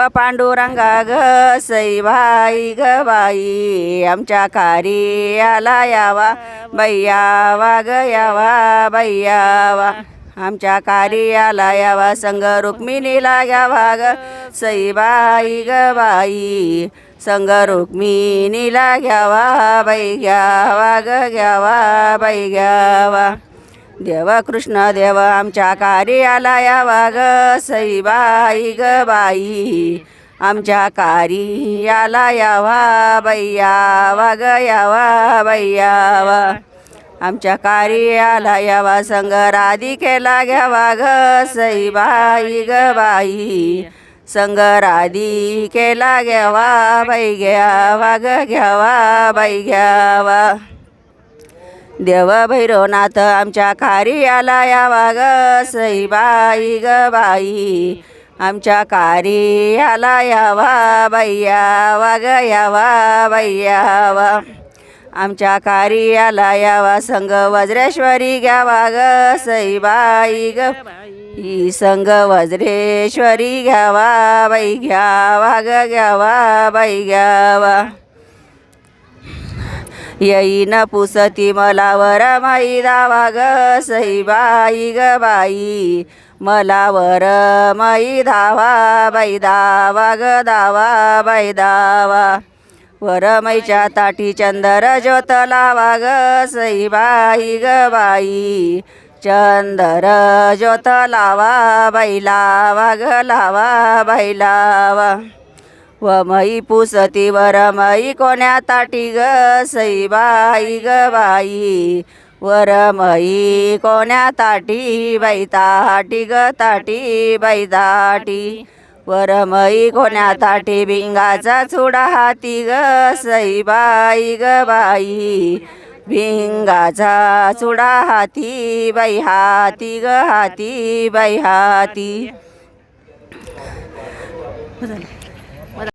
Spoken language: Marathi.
पांडुरंगा ग सईबाई ग बाई आमच्या कार्याला यावा बैयावा ग यावा बैयावा आमच्या कार्याला यावा संग रुक्मिणीला घ्यावा ग सईबाई ग बाई संग रुक्मिणीला घ्यावा बाई घ्यावा ग घ्यावा बाई घ्यावा देव कृष्ण देव आमच्या कार्याला यावा ग सईबाई ग बाई आमच्या कार्याला यावा बैयावा ग यावा बैयावा आमच्या कार्याला यावा संग राधिकेला घ्यावा ग सईबाई ग बाई संग राधिकेला घ्यावा बाई घ्यावा ग घ्यावा बाई घ्यावा देव भैरवनाथ आमच्या कार्याला यावा ग सईबाई ग बाई आमच्या कार्याला यावा बैयावा ग यावा बैयावा आमच्या कार्याला यावा संग वज्रेश्वरी घ्यावा ग सईबाई ग ही संग वज्रेश्वरी घ्यावा बाई घ्यावा ग घ्यावा बाई घ्यावा येईन पुसती मला वर माई दावा ग सईबाई ग बाई मला वर माई धावा बाई दावा ग दावा बाई दावा वरमईच्या ताटी चंदर ज्योत लावा ग सईबाई ग बाई चंदर ज्योत लावा बाई लावा ग लावा बाई लावा व मई पुसती वरमई कोण्या ताटी ग सईबाई ग बाई वरमई कोण्या ताटी बाई ताटी ग ताटी बाई ताटी वरमई कोण्या ताटी भिंगाचा चुडा हाती ग सईबाई ग बाई भिंगाचा चुडा हाती बाई हाती ग हाती बाई हाती.